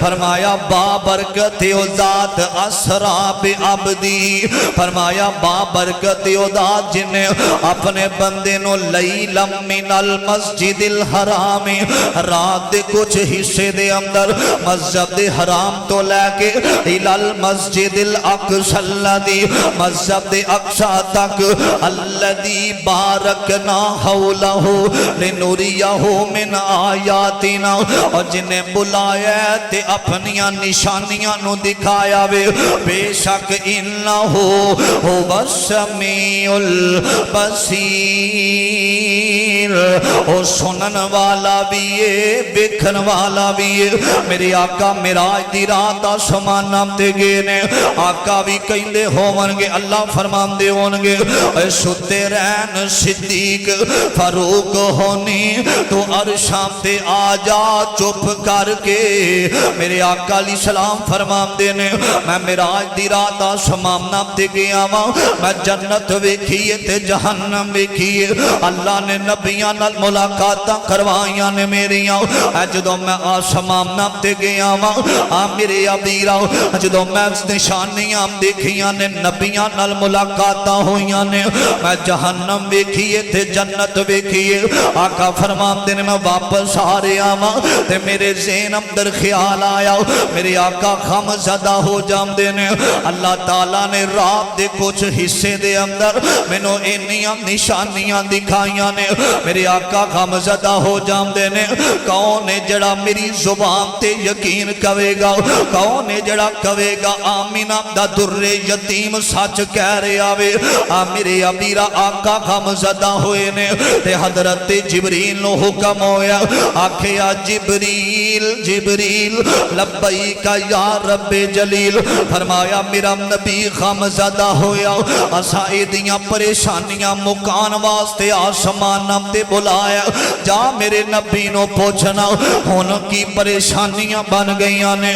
فرمایا بابرکت او ذات اسرا بعبدی، فرمایا بابرکت او ذات جن نے اپنے بندے نو لیلا من المسجد الحرام، رات دے کچھ حصے دے اندر مسجد حرام تو لے کے الى المسجد الاقصی الذی، مسجد اقصی تک الذی بارکنا حولہ لنوریہ من آیاتنا، اور جنہیں بلایا تے اپنیاں نشانیاں نو دکھایا وے، بے شک انہو هو السمیع البصیر، او سنن والا بھی ہے دیکھن والا بھی ہے۔ میری آقا معراج دی رات آسمان تے گئے نے، آقا بھی کہندے ہوونگے، اللہ فرماندے ہونگے اے ستے رہن صدیق فاروق ہونی تو عرشاں تے آجا چپ کر کے، میرے آقا علیہ السلام فرماندے نے میں معراج دی رات آسمان تے گیا ہاں، میں جنت ویکھیے تے جہنم ویکھیے، اللہ نے نبیاں نال ملاقاتاں کروائیاں نے میریاں، جدوں میں آسمان تے گیا ہاں میرے ابیرا، جدوں میں نشانیاں دیکھیاں نے نبیاں نال ملاقاتاں ہوئیاں نے، میں جہنم ویکھیے تے جنت ویکھیے، آقا فرماندے نے میں واپس آ رہا ہاں تے میرے ذہن اندر خیال آیا، میرے آقا غم زدہ ہو جاندے نے، اللہ تعالیٰ نے رات دے کچھ حصے دے اندر مینوں انیاں نشانیاں دکھائیاں نے، میرے آقا غم زدہ ہو جاندے نے، کون ہے جڑا میری زبان تے یقین کوے گا، کون ہے جڑا کوے گا آمینہ دا در یتیم سچ کہہ رہے آوے، میرے ابیرا آقا غم زدہ ہوئے نے، تے حضرت جبریل نو حکم ہویا، آکھے یا جبریل جبریل لبیک یا رب جلیل، فرمایا میرا نبی غم زدہ ہویا، اسائے دیاں پریشانیاں مکان واسطے آسمان تے بلایا، جا میرے نبی نو پوچھنا ہن کی پریشانیاں بن گئیاں نے،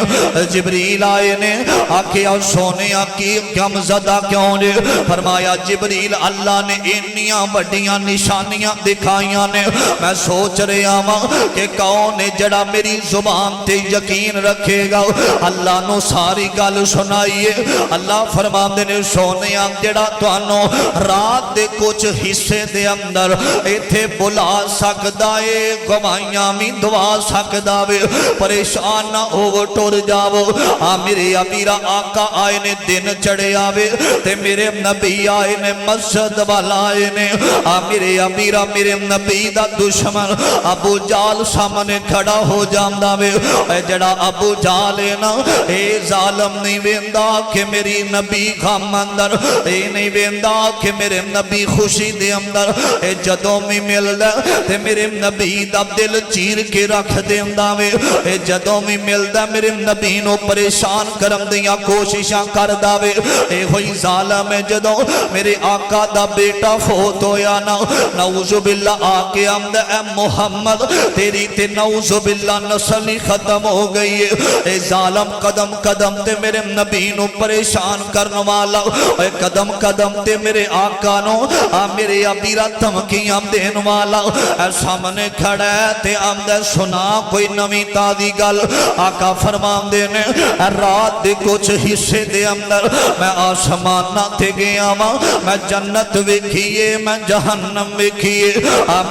جبریل آئے نے، آکھے سونے کی غم زدہ کیوں نے، فرمایا جبریل اللہ نے انیاں بڑیاں نشانیاں دکھائیاں نے، میں سوچ رہا ہوں کہ کون ہے جڑا میری زبان تے یقین رکھے گا، اللہ نو ساری گل سنائیے، اللہ فرماندے نے سونے جڑا توانوں رات دے کچھ حصے دے اندر ایتھے بلا سکدا ہے، گوائیاں بھی دعا سکدا وے، پریشان نہ ہو ٹر جاؤ، میرے ابیرا آقا آئے نے دن چڑھے آوے تے میرے نبی آئے نے مسجد والا آئے نے، میرے ابیرا میرے نبی دا دشمن ابو جال سامنے کھڑا ہو جاندہ وے، اے جڑا ابو جال ہے نا، اے ظالم نہیں ویندا کہ میری نبی غم اندر، اے نہیں ویندا کہ میرے نبی خوشی دے اندر، اے جدوں میں ملدا تے میرے نبی دا دل چیر کے رکھ دیندا وے، اے جدوں میں ملدا میرے نبی نو پریشان کرم دیاں کوششاں کردا وے، اے ہوئی ظالم ہے جدوں میرے آقا دا بیٹا فوت ہویا نا، نعوذ باللہ آکے آمد اے محمد تیری تے نعوذ باللہ نسل ختم ہو گئی ہے، اے ظالم قدم قدم تے میرے نبی نو پریشان کرنے والا، اے قدم قدم تے میرے آقا نو میرے ابیرا دھمکیاں دین والا، اے سامنے کھڑا ہے تے آمد سنا کوئی نویں تازی گل، آقا فرمان دینے رات دے کچھ حصے دے اندر میں آسمان نہ تے گیا ماں، میں جنت ویکھیے میں جہنم ویکھیے،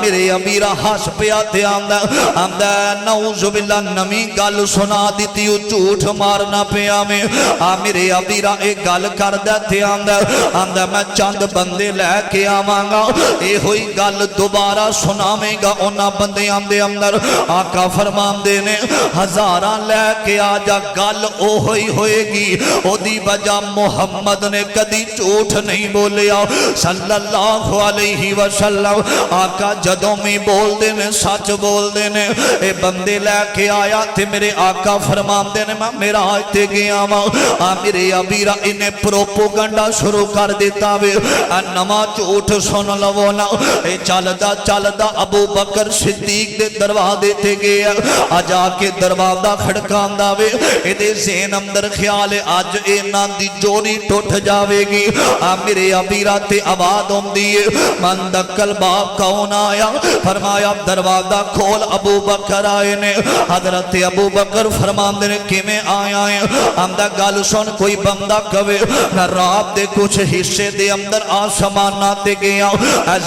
میرے ابیرا ہس پیا تے آمد نعوذ باللہ نمی گل سنا دیتی جھوٹ مارنا پیا میں، میرے ابیرا ایک گل کر دیتے آمد میں چند بندے لے کے آمانگا، اے ہوئی گل دوبارہ سنامے گا اونا بندے آمدے اندر، آقا فرمان دینے ہزاراں لے کے آجا گل او ہوئی ہوئے گی، او دی وجہ محمد نے کدی جھوٹ نہیں بولیا صلی اللہ علیہ وسلم، آقا جدوں میں بول دینے سچ بول دینے، اے بندے لے کے آیا تھے میرے آقا فرمان دینے میں میرا آئیتے گیا ماں، میرے ابیرا انہیں پروپوگنڈا شروع کر دیتا وے، نما جھوٹ سن لونا، اے چالدہ ابو بکر صدیق دے دروازے تے گیا، آجا کے دروازہ کھڑکان داوے، اے دے ذہن اندر خیال آج اے نا دی جوڑی ٹوٹ جاوے گی، میرے ابیرا تے آواز ہم دیئے، من دکل باپ کون آیا، فرمایا دروازہ کھول ابو بکر آئے نے، حضرت ابو بکر فرماندے نے کیویں آیا ہے؟ آندا گل سن کوئی بندہ کہے میں رات دے کچھ حصے دے اندر آسماناں تے گیا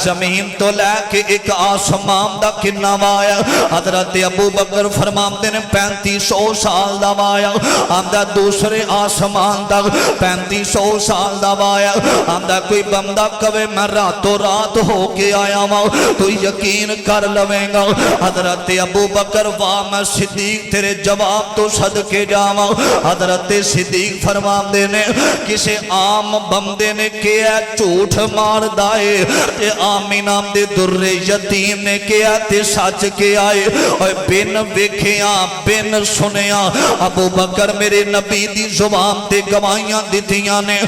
زمین تو لے کے ایک آسمان دا کنا وایا حضرت ابو بکر فرماندے نے 3500 سال دا وایا آندا دوسرے آسمان دا 3500 سال دا وایا آندا کوئی بندہ کہے میں راتوں رات ہو کے آیا ہوں تو یقین کر لویں گا حضرت ابو بکر واہ میں صدیق تیرے جواب تو صدقے جاواں حضرت صدیق فرماندے نے کسے عام بندے نے کیا جھوٹ مار دائے تے آمینہ دے در یتیم نے کیا تے سچ کیا ہے اور بن ویکھیاں بن سنیاں ابو بکر میرے نبی دی زبان تے گواہیاں دتیاں نے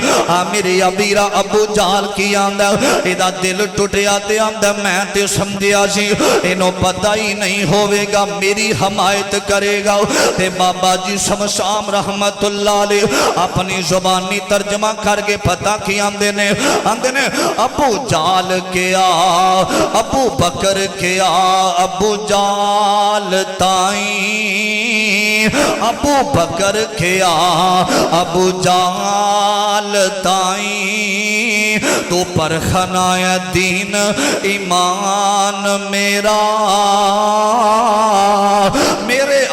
میرے ابیرا ابو جہل کی آندا ایدا دل ٹوٹیا تے آندا میں تے سمجھیا سی اینو پتہ ہی نہیں ہوئے گا میری حمایت کرے گا تے بابا جی شمشام رحمت اللہ علیہ اپنی زبانی ترجمہ کر کے پتہ کی آندے نے ابو جال کیا ابو بکر کیا ابو جال تائیں ابو بکر کیا ابو جال تائیں تو پر خنایا دین ایمان میرا